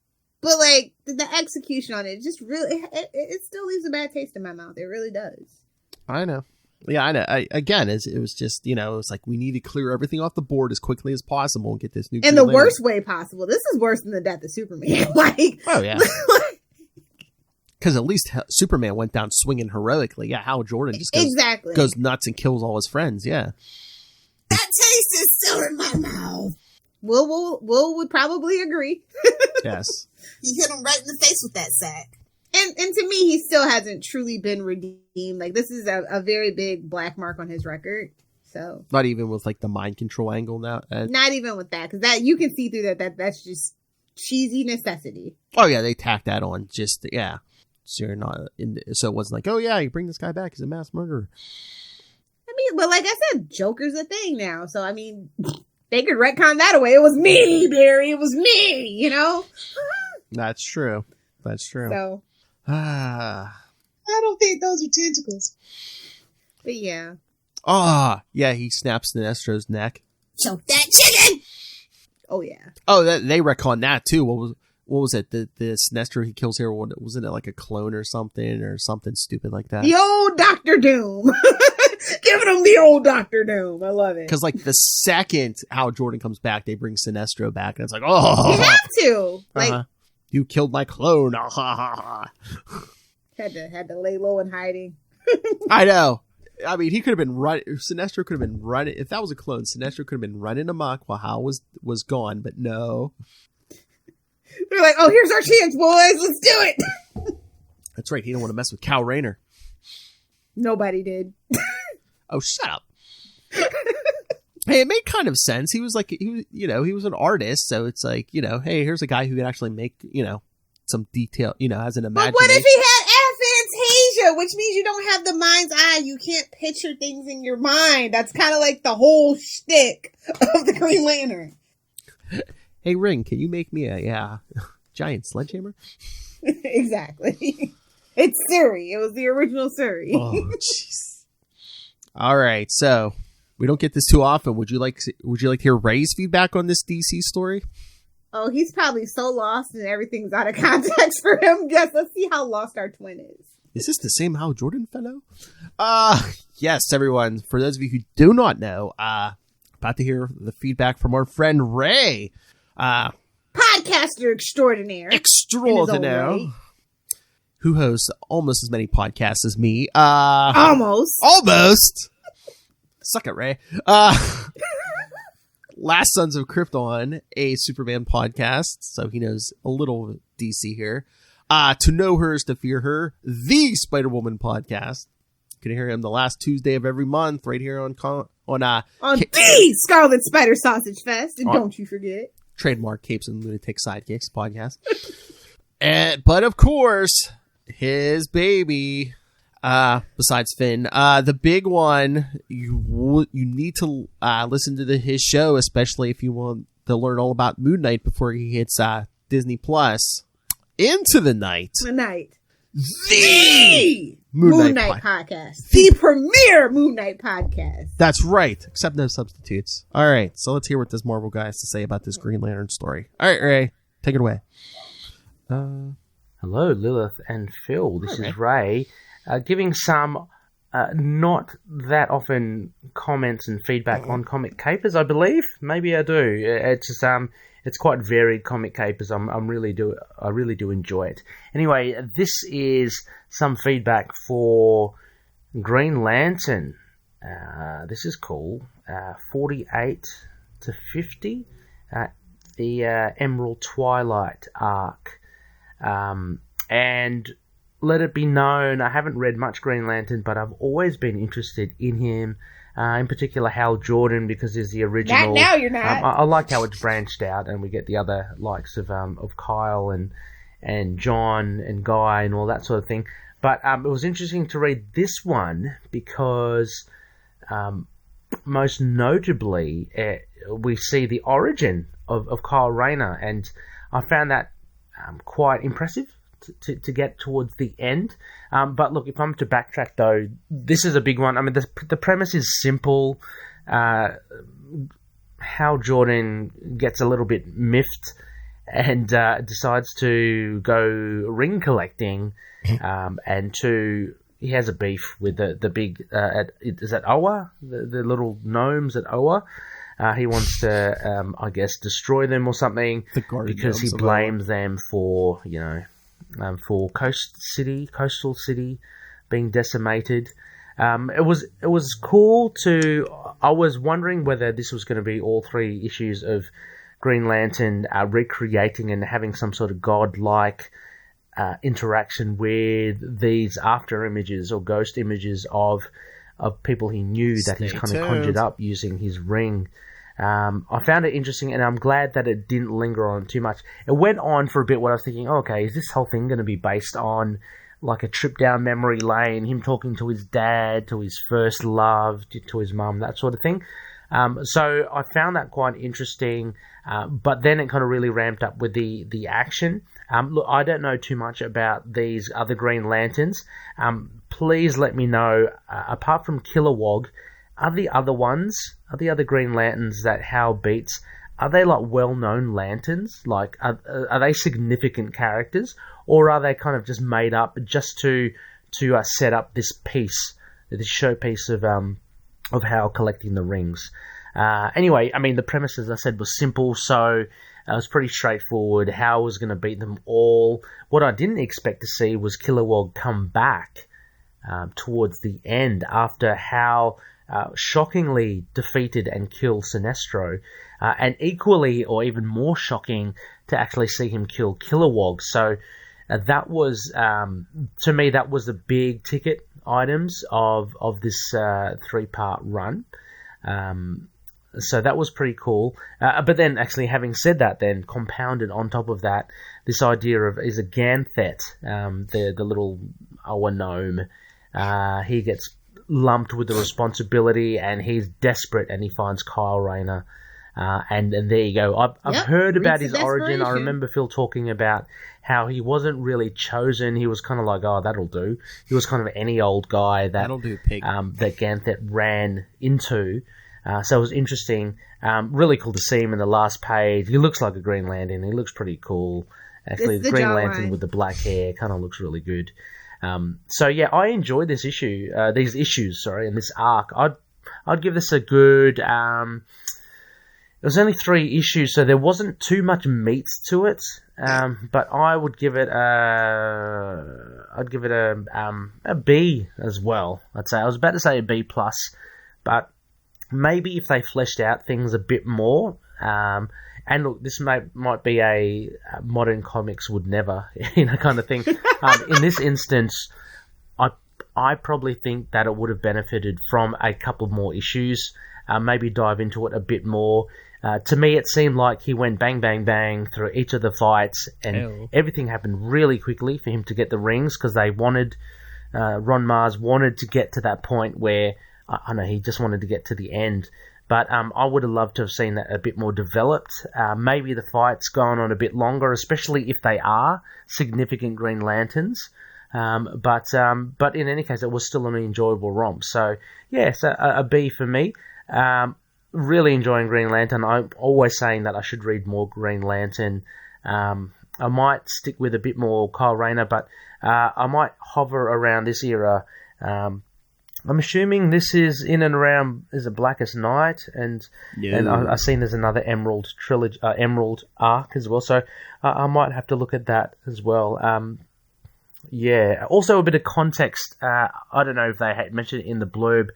But, like, the execution on it just really, it still leaves a bad taste in my mouth. It really does. I know. Yeah, I know. It was just, it was like, we need to clear everything off the board as quickly as possible and get this new... In the worst way possible. This is worse than the death of Superman. Like... Oh, yeah. Because at least Superman went down swinging heroically. Yeah, Hal Jordan just goes nuts and kills all his friends. Yeah. That taste is still in my mouth. Will would probably agree. Yes. You hit him right in the face with that sack. And to me, he still hasn't truly been redeemed. Like, this is a very big black mark on his record. So Not even with like the mind control angle now. not even with that, because that you can see through that's just cheesy necessity. Oh yeah, they tacked that on. Just yeah. So you're not in. So it wasn't like, oh yeah, you bring this guy back. He's a mass murderer. I mean, but like I said, Joker's a thing now. So I mean, they could retcon that away. It was me, Barry. It was me. You know. That's true. That's true. So. Ah. I don't think those are tentacles. But yeah. Yeah, he snaps Sinestro's neck. Choke that chicken! Oh yeah. Oh, they retcon that too. What was it? The Sinestro he kills here, wasn't it like a clone or something stupid like that? The old Doctor Doom. Giving him the old Doctor Doom. I love it. Because like the second Hal Jordan comes back, they bring Sinestro back, and it's like, oh, You have to. Like you killed my clone. had to lay low in hiding. I know. I mean, he could have been running. Sinestro could have been running. If that was a clone, Sinestro could have been running amok while Hal was gone. But no. They're like, oh, here's our chance, boys. Let's do it. That's right. He didn't want to mess with Kyle Rayner. Nobody did. Oh, shut up. Hey, it made kind of sense. He was like, he was an artist. So it's like, hey, here's a guy who could actually make, some detail, has an imagination. But what if he had aphantasia, which means you don't have the mind's eye? You can't picture things in your mind. That's kind of like the whole shtick of the Green Lantern. Hey, Ring, can you make me a giant sledgehammer? Exactly. It's Suri. It was the original Suri. Oh, jeez. All right, so we don't get this too often. Would you like to hear Ray's feedback on this DC story? Oh, he's probably so lost and everything's out of context for him. Yes, let's see how lost our twin is. Is this the same Hal Jordan fellow? Yes, everyone. For those of you who do not know, about to hear the feedback from our friend Ray. Podcaster extraordinaire. Extraordinaire. Who hosts almost as many podcasts as me. Almost. Suck it, Ray. Last Sons of Krypton, a Superman podcast, so he knows a little DC here. To Know Her is to Fear Her, the Spider-Woman podcast. You can hear him the last Tuesday of every month, right here on the Scarlet Spider Sausage Fest, and don't you forget. Trademark Capes and Lunatic Sidekicks podcast. But of course, his baby, besides Finn, the big one, you need to listen to his show, especially if you want to learn all about Moon Knight before he hits Disney Plus. Into the Night. The Moon Knight podcast. The premier Moon Knight podcast. That's right, except no substitutes. All right, so let's hear what this Marvel guy has to say about this Green Lantern story. All right, Ray, take it away. Hello, Lilith and Phil. This is Ray, giving some not that often comments and feedback on comic capers. I believe maybe I do. It's just it's quite varied comic capers. I really do enjoy it. Anyway, this is some feedback for Green Lantern. This is cool. 48 to 50, the Emerald Twilight arc. And let it be known, I haven't read much Green Lantern, but I've always been interested in him. In particular, Hal Jordan, because there's the original. Not now, you're not. I like how it's branched out, and we get the other likes of Kyle and John and Guy and all that sort of thing. But it was interesting to read this one because, most notably, we see the origin of Kyle Rayner, and I found that quite impressive to get towards the end. But look, if I'm to backtrack though, this is a big one. I mean, the premise is simple. Hal Jordan gets a little bit miffed and decides to go ring collecting, and he has a beef with the big, is that Oa? The little gnomes at Oa? He wants to, I guess, destroy them or something because he blames them for, for Coastal City being decimated. It was cool to I was wondering whether this was going to be all 3 issues of Green Lantern recreating and having some sort of godlike interaction with these after images or ghost images of people he knew that he's kind of conjured up using his ring. I found it interesting, and I'm glad that it didn't linger on too much. It went on for a bit where I was thinking, okay, is this whole thing going to be based on like a trip down memory lane, him talking to his dad, to his first love, to his mum, that sort of thing. So I found that quite interesting, but then it kind of really ramped up with the action. Look, I don't know too much about these other Green Lanterns. Please let me know, apart from Kilowog, are the other Green Lanterns that Hal beats, are they like well-known lanterns? Like, are they significant characters, or are they kind of just made up just to set up this piece, this showpiece of Hal collecting the rings? Anyway, I mean, the premise, as I said, was simple, so it was pretty straightforward. Hal was going to beat them all. What I didn't expect to see was Kilowog come back towards the end after Hal shockingly defeated and killed Sinestro, and equally or even more shocking to actually see him kill Kilowog. So that was, to me, that was the big ticket items of this 3-part run. So that was pretty cool. But then actually having said that, then compounded on top of that, this idea of is a Ganthet, the little Oa gnome, he gets lumped with the responsibility, and he's desperate, and he finds Kyle Rayner, and there you go. I've heard about his origin. I remember Phil talking about how he wasn't really chosen. He was kind of like, oh, that'll do. He was kind of any old guy that'll do, pig. That Ganthet ran into. So it was interesting. Really cool to see him in the last page. He looks like a Green Lantern. He looks pretty cool. Actually, the Green Lantern with the black hair kind of looks really good. So yeah, I enjoyed this issue, these issues, and this arc. I'd give this a good, it was only 3 issues, so there wasn't too much meat to it. But I would give it a B as well. I'd say, I was about to say a B+, but maybe if they fleshed out things a bit more, and look, this might be a modern comics would never, kind of thing. In this instance, I probably think that it would have benefited from a couple more issues, maybe dive into it a bit more. To me, it seemed like he went bang, bang, bang through each of the fights, and everything happened really quickly for him to get the rings, because they wanted, Ron Mars wanted to get to that point where, I know, he just wanted to get to the end. But I would have loved to have seen that a bit more developed. Maybe the fight's gone on a bit longer, especially if they are significant Green Lanterns. But in any case, it was still an enjoyable romp. So, yes, a B for me. Really enjoying Green Lantern. I'm always saying that I should read more Green Lantern. I might stick with a bit more Kyle Rayner, but I might hover around this era. I'm assuming this is in and around is a Blackest Night, and I've seen there's another Emerald trilogy, Emerald arc as well. So I might have to look at that as well. Yeah. Also, a bit of context. I don't know if they had mentioned it in the blurb.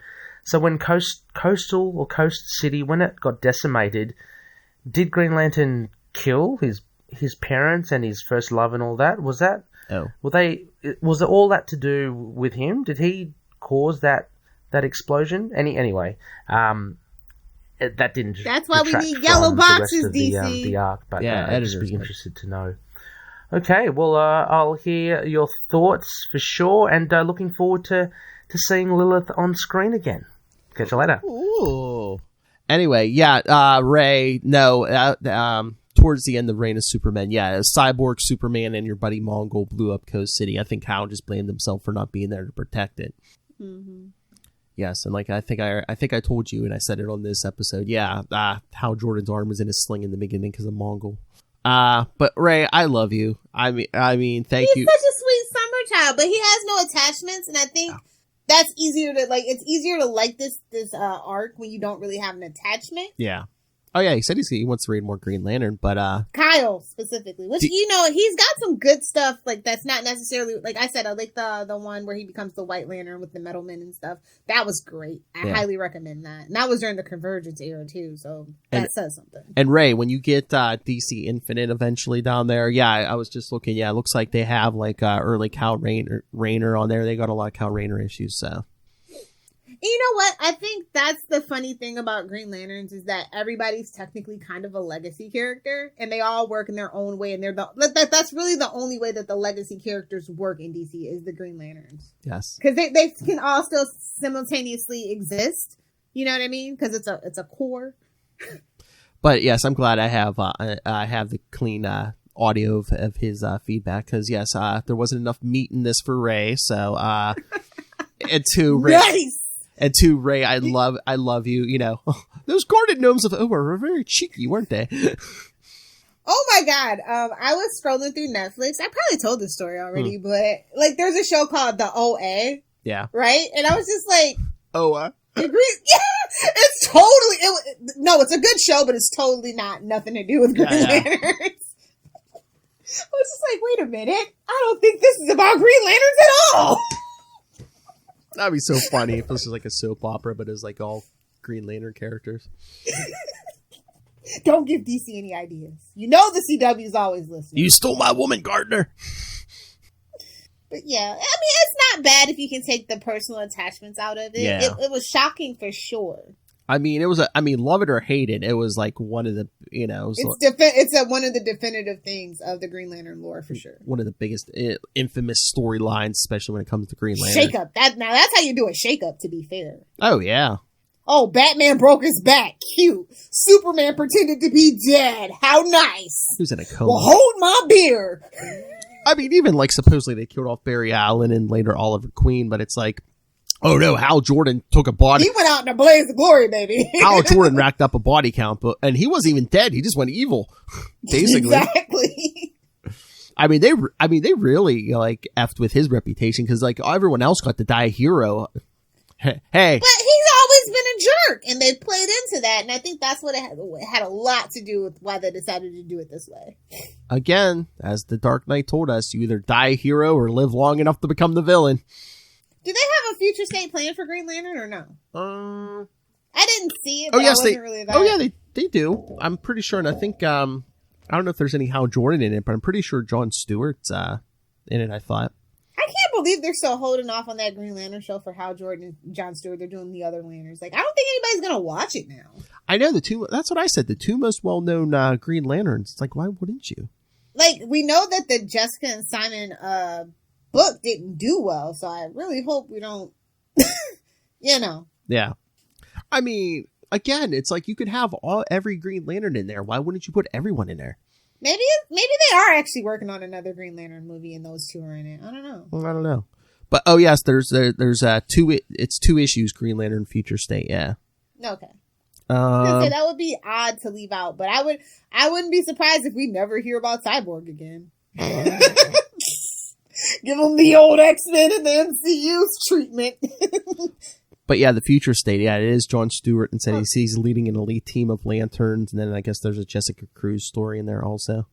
So when Coastal or Coast City, when it got decimated, did Green Lantern kill his parents and his first love and all that? Was that? Oh. Was it all that to do with him? Did he cause that explosion? Anyway, that didn't. That's why we need yellow boxes, DC. The arc, but yeah, I'd just be interested to know. Okay, well, I'll hear your thoughts for sure, and looking forward to seeing Lilith on screen again. Catch you later. Ooh. Anyway, yeah, Ray. No, towards the end of Reign of Superman, yeah, Cyborg Superman and your buddy Mongol blew up Coast City. I think Hal just blamed himself for not being there to protect it. Mm-hmm. Yes, and like I think I told you, and I said it on this episode. Yeah, Hal Jordan's arm was in a sling in the beginning because of Mongol. But Ray, I love you. I mean, thank you. He's such a sweet summer child, but he has no attachments, and I think that's easier to like. It's easier to like this arc when you don't really have an attachment. Yeah. Oh yeah, he said he wants to read more Green Lantern, but Kyle specifically, which he's got some good stuff. Like that's not necessarily like I said. I like the one where he becomes the White Lantern with the Metal Men and stuff. That was great. I highly recommend that. And that was during the Convergence era too, so that says something. And Ray, when you get DC Infinite eventually down there, I was just looking. Yeah, it looks like they have like early Kyle Rayner on there. They got a lot of Kyle Rayner issues, so. You know what? I think that's the funny thing about Green Lanterns is that everybody's technically kind of a legacy character, and they all work in their own way. And that's really the only way that the legacy characters work in DC is the Green Lanterns. Yes, because they can all still simultaneously exist. You know what I mean? Because it's a core. But yes, I'm glad I have the clean audio of his feedback because yes, there wasn't enough meat in this for Ray. So and to Ray. Nice. And to Ray, I love you. You know, those garden gnomes were very cheeky, weren't they? Oh my God. I was scrolling through Netflix. I probably told this story already, but like there's a show called The OA. Yeah. Right? And I was just like, OA? It's totally, it's a good show, but it's totally nothing to do with Green Lanterns. I was just like, wait a minute. I don't think this is about Green Lanterns at all. That'd be so funny if this was like a soap opera, but it's like all Green Lantern characters. Don't give DC any ideas. You know the CW is always listening. You stole my woman, Gardner. But yeah, I mean, it's not bad if you can take the personal attachments out of it. Yeah. It was shocking for sure. I mean, love it or hate it, it was like one of the, it's one of the definitive things of the Green Lantern lore for sure. One of the biggest infamous storylines, especially when it comes to Green Lantern. Shake up. That's how you do a shake up, to be fair. Oh, yeah. Oh, Batman broke his back. Cute. Superman pretended to be dead. How nice. He was in a coma. Well, hold my beer. I mean, even like supposedly they killed off Barry Allen and later Oliver Queen, but it's like, oh no, Hal Jordan took a body. He went out in a blaze of glory, baby. Hal Jordan racked up a body count, and he wasn't even dead. He just went evil, basically. Exactly. I mean, they really like effed with his reputation because like everyone else got to die a hero. Hey, but he's always been a jerk, and they played into that, and I think that's what it had a lot to do with why they decided to do it this way. Again, as the Dark Knight told us, you either die a hero or live long enough to become the villain. Do they have a future state plan for Green Lantern or no? I didn't see it. Oh but yes, I wasn't really that. Oh yeah, they do. I'm pretty sure, and I think I don't know if there's any Hal Jordan in it, but I'm pretty sure Jon Stewart's in it. I thought. I can't believe they're still holding off on that Green Lantern show for Hal Jordan and Jon Stewart. They're doing the other Lanterns. Like, I don't think anybody's gonna watch it now. I know the two. That's what I said. The two most well-known Green Lanterns. It's like, why wouldn't you? Like, we know that the Jessica and Simon book didn't do well, so I really hope we don't. Yeah. I mean, again, it's like you could have every Green Lantern in there. Why wouldn't you put everyone in there? Maybe they are actually working on another Green Lantern movie, and those two are in it. I don't know. Well, I don't know. But oh yes, there's two. It's 2 issues. Green Lantern Future State. Yeah. Okay. I was gonna say, that would be odd to leave out, but I wouldn't be surprised if we never hear about Cyborg again. Give them the old X-Men and the MCU's treatment. But yeah, the Future State, yeah, it is Jon Stewart, and said he's leading an elite team of Lanterns, and then I guess there's a Jessica Cruz story in there also.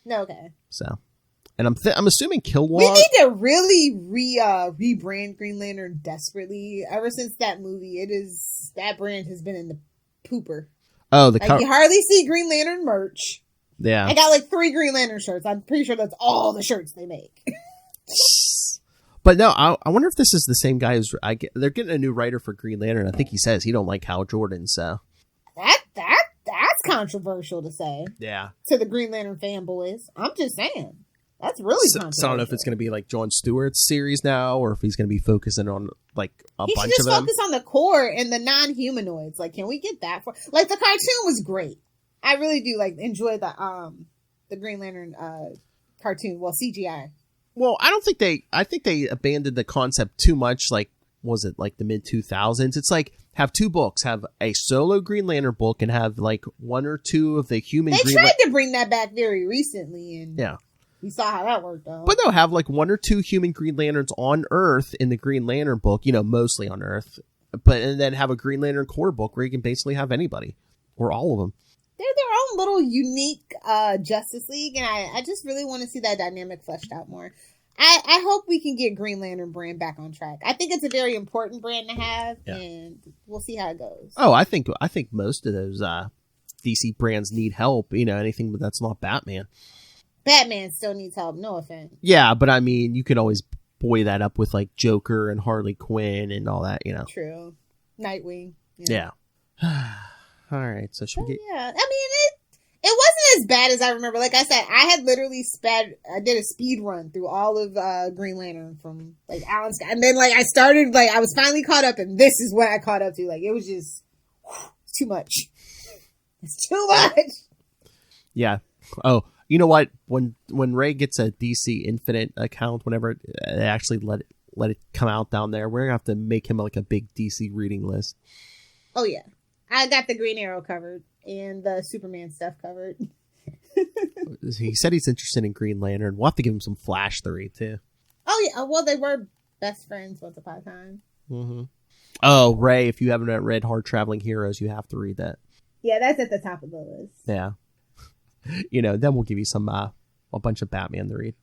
Okay. So, and I'm assuming Kilowog. We need to really rebrand Green Lantern desperately. Ever since that movie, that brand has been in the pooper. Oh, you hardly see Green Lantern merch. Yeah, I got like 3 Green Lantern shirts. I'm pretty sure that's all the shirts they make. But no, I wonder if this is the same guy as they're getting a new writer for Green Lantern. I think he says he don't like Hal Jordan, so that's controversial to say. Yeah, to the Green Lantern fanboys, I'm just saying that's really controversial. So I don't know if it's going to be like Jon Stewart's series now, or if he's going to be focusing on like a bunch of them. He should just focus on the core and the non-humanoids. Like, can we get that for like the cartoon was great. I really do enjoy the Green Lantern cartoon. Well, CGI. Well, I think they abandoned the concept too much. Like, was it like the mid 2000s? It's like have 2 books, have a solo Green Lantern book, and have like 1 or 2 of the human. They tried to bring that back very recently, and yeah, we saw how that worked out. But no, have like 1 or 2 human Green Lanterns on Earth in the Green Lantern book. Mostly on Earth, and then have a Green Lantern core book where you can basically have anybody or all of them. they're their own little unique Justice League, and I just really want to see that dynamic fleshed out more. I hope we can get Green Lantern brand back on track. I think it's a very important brand to have, and we'll see how it goes. Oh, I think most of those DC brands need help. Anything that's not Batman. Batman still needs help. No offense. Yeah, but I mean, you can always buoy that up with like Joker and Harley Quinn and all that. True. Nightwing. Yeah. All right. So should we get? Yeah. I mean, it wasn't as bad as I remember. Like I said, I had literally I did a speed run through all of Green Lantern from like Alan Scott, and then like I started like I was finally caught up, and this is what I caught up to. Like it was just too much. It's too much. Yeah. Oh, you know what? When Ray gets a DC Infinite account, whenever they actually let it come out down there, we're gonna have to make him like a big DC reading list. Oh yeah, I got the Green Arrow covered and the Superman stuff covered. He said he's interested in Green Lantern. We'll have to give him some Flash to read too. Oh yeah, well they were best friends once upon a time. Mm-hmm. Oh, Ray, if you haven't read Hard Traveling Heroes, you have to read that. Yeah, that's at the top of the list. Yeah. Then we'll give you some a bunch of Batman to read.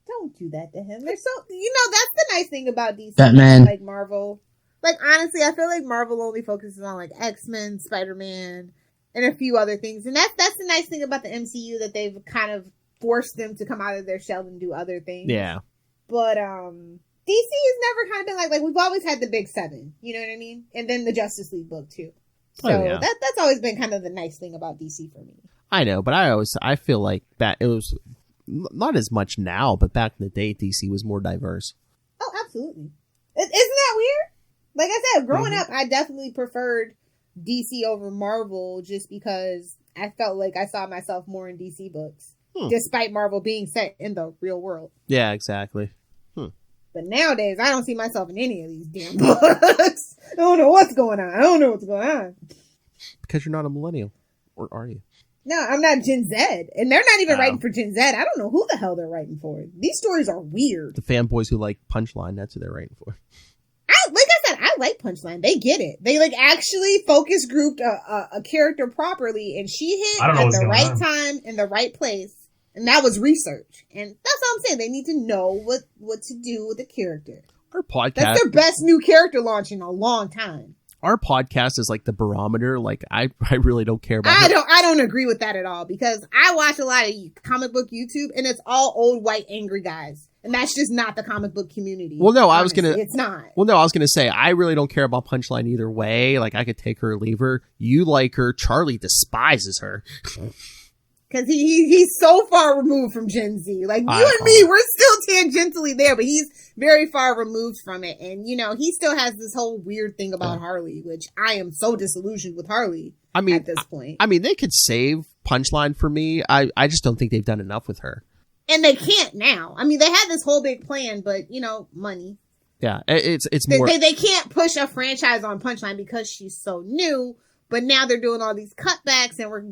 Don't do that to him. They're so that's the nice thing about DC. Batman. Like Marvel. Like honestly, I feel like Marvel only focuses on like X-Men, Spider-Man, and a few other things. And that's the nice thing about the MCU, that they've kind of forced them to come out of their shell and do other things. Yeah. But DC has never kind of been like we've always had the big seven, you know what I mean? And then the Justice League book too. So that's always been kind of the nice thing about DC for me. I know, but I feel like it was not as much now, but back in the day, DC was more diverse. Oh, absolutely. Isn't that weird? Like I said, growing up, I definitely preferred DC over Marvel just because I felt like I saw myself more in DC books, despite Marvel being set in the real world. Yeah, exactly. But nowadays, I don't see myself in any of these damn books. I don't know what's going on. Because you're not a millennial. Or are you? No, I'm not Gen Z. And they're not even writing for Gen Z. I don't know who the hell they're writing for. These stories are weird. The fanboys who like Punchline, that's who they're writing for. Like I said, I like Punchline. They get it. They like actually focus grouped a character properly, and she hit at the right time in the right place. And that was research. And that's all I'm saying. They need to know what to do with the character. Our podcast. That's their best new character launch in a long time. Our podcast is like the barometer. Like I really don't care about I don't agree with that at all, because I watch a lot of comic book YouTube, and it's all old white angry guys. And that's just not the comic book community. Well, no, it's not. Well, no, I was gonna say I really don't care about Punchline either way. Like I could take her or leave her. You like her. Charlie despises her. Because he's so far removed from Gen Z. Like, you and me, we're still tangentially there, but he's very far removed from it. And, he still has this whole weird thing about Harley, which I am so disillusioned with Harley at this point. I mean, they could save Punchline for me. I just don't think they've done enough with her. And they can't now. I mean, they had this whole big plan, but, money. Yeah, it's more... They can't push a franchise on Punchline because she's so new, but now they're doing all these cutbacks, and we're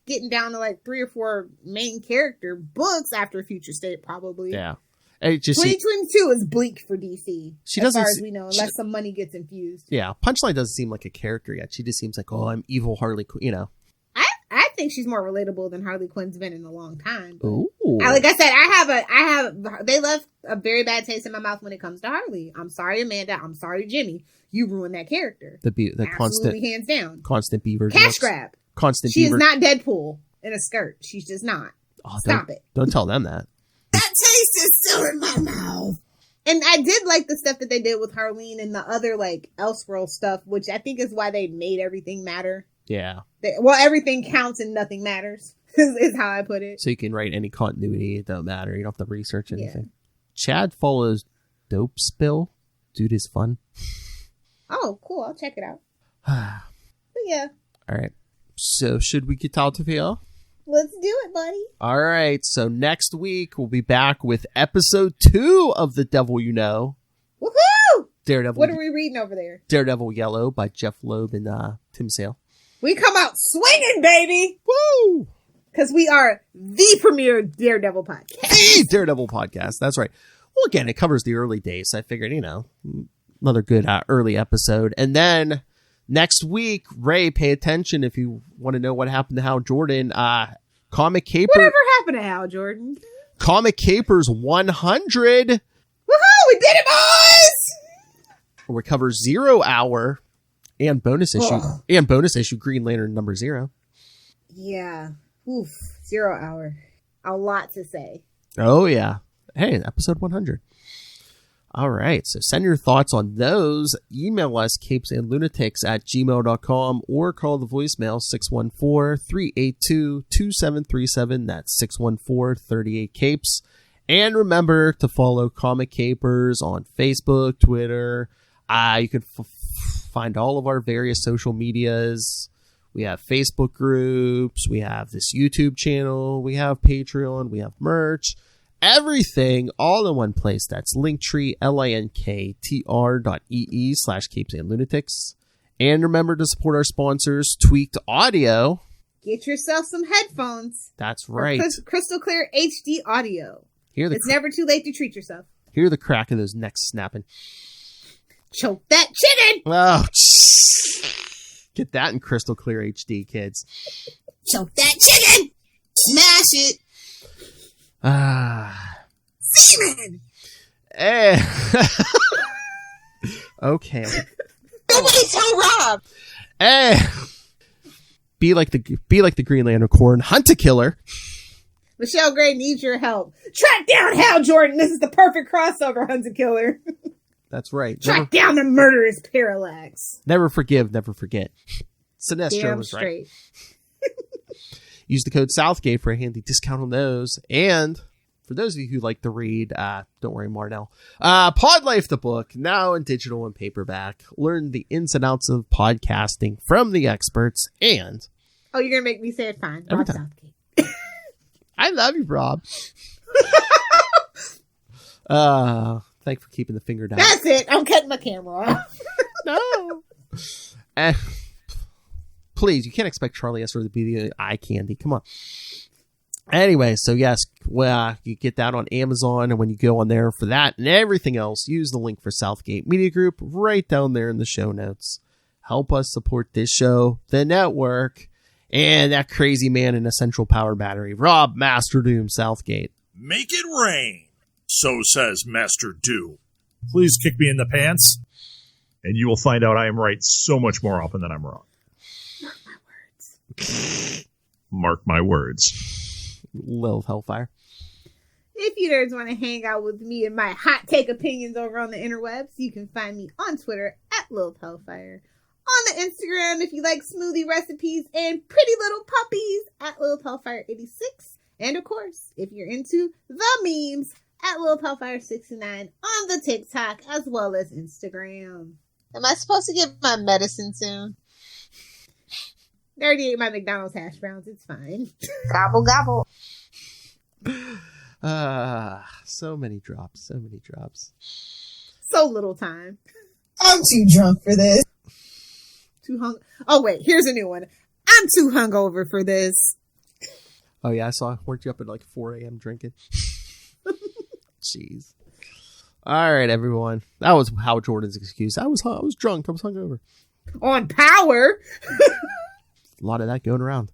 getting down to like 3 or 4 main character books after Future State, probably. Yeah. It just 2022 is bleak for DC. She as doesn't, far as we know, unless some money gets infused. Yeah. Punchline doesn't seem like a character yet. She just seems like, oh, I'm evil Harley Quinn, I think she's more relatable than Harley Quinn's been in a long time. Ooh. Like I said, they left a very bad taste in my mouth when it comes to Harley. I'm sorry, Amanda. I'm sorry, Jimmy. You ruined that character. The constant, hands down. Constant Beaver. Cash grab. Constant She Beaver. is not Deadpool in a skirt. She's just not. Oh, Stop it. Don't tell them that. That taste is still in my mouth. And I did like the stuff that they did with Harleen and the other like Elseworld stuff, which I think is why they made everything matter. Yeah. Everything counts and nothing matters is how I put it. So you can write any continuity. It don't matter. You don't have to research anything. Yeah. Chad follows Dope Spill. Dude is fun. Oh, cool. I'll check it out. But yeah. All right. So should we get out of here? Let's do it, buddy. All right. So next week we'll be back with episode 2 of The Devil You Know. Woohoo! Daredevil. What are we reading over there? Daredevil Yellow by Jeff Loeb and Tim Sale. We come out swinging, baby! Woo! Because we are the premier Daredevil podcast. The Daredevil podcast. That's right. Well, again, it covers the early days. So I figured, another good early episode. And then Next week, Ray, pay attention if you want to know what happened to Hal Jordan. Comic Caper. Whatever happened to Hal Jordan? Comic Capers 100. Woohoo! We did it, boys! We cover 0 Hour and bonus issue Green Lantern number 0. Yeah. Oof. 0 Hour. A lot to say. Oh, yeah. Hey, episode 100. All right. So send your thoughts on those. Email us, capesandlunatics@gmail.com, or call the voicemail 614-382-2737. That's 614-38-CAPES. And remember to follow Comic Capers on Facebook, Twitter. You can find all of our various social medias. We have Facebook groups. We have this YouTube channel. We have Patreon. We have merch. Everything all in one place. That's Linktree, linktr.ee/capesandlunatics. And remember to support our sponsors, Tweaked Audio. Get yourself some headphones. That's right. Crystal clear HD audio. It's never too late to treat yourself. Hear the crack of those necks snapping. Choke that chicken! Oh, get that in crystal clear HD, kids. Choke that chicken! Smash it! Seaman! Okay. Nobody tell Rob! Be like the Green Lantern Corps and hunt a killer. Michelle Gray needs your help. Track down Hal Jordan. This is the perfect crossover, Hunt a Killer. That's right. Track down the murderous Parallax. Never forgive, never forget. Sinestro was right. Use the code Southgate for a handy discount on those. And for those of you who like to read, don't worry, Marnell. Pod Life, the book, now in digital and paperback. Learn the ins and outs of podcasting from the experts. And oh, you're gonna make me say it fine. Every Rob time. Southgate. I love you, Rob. Thanks for keeping the finger down. That's it. I'm cutting my camera off. No. Please, you can't expect Charlie Esser to be the eye candy. Come on. Anyway, so yes, you get that on Amazon, and when you go on there for that and everything else, use the link for Southgate Media Group right down there in the show notes. Help us support this show, the network, and that crazy man in a central power battery, Rob Master Doom Southgate. Make it rain, so says Master Doom. Please kick me in the pants, and you will find out I am right so much more often than I'm wrong. Mark my words. Mark my words. Lilith Hellfire. If you nerds want to hang out with me and my hot take opinions over on the interwebs, you can find me on Twitter at Lilith Hellfire. On the Instagram, if you like smoothie recipes and pretty little puppies, at Lilith Hellfire 86. And of course, if you're into the memes, at Lilith Hellfire 69 on the TikTok as well as Instagram. Am I supposed to get my medicine soon? I already ate my McDonald's hash browns. It's fine. Gobble, gobble. So many drops. So many drops. So little time. I'm too drunk for this. Oh, wait. Here's a new one. I'm too hungover for this. Oh, yeah. I saw. Weren't you up at like 4 a.m. drinking? Jeez. All right, everyone. That was Hal Jordan's excuse. I was drunk. I was hungover. On power. A lot of that going around.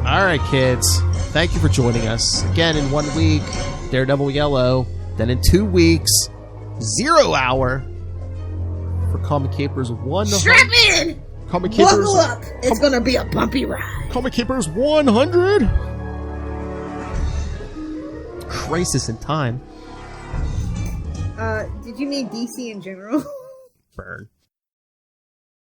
All right, kids. Thank you for joining us. Again, in 1 week, Daredevil Yellow. Then in 2 weeks, 0 Hour for Comic Capers 100. Strap in! Comic Capers. Buckle up. It's going to be a bumpy ride. Comic Capers 100. Crisis in Time. Did you mean DC in general? Burn.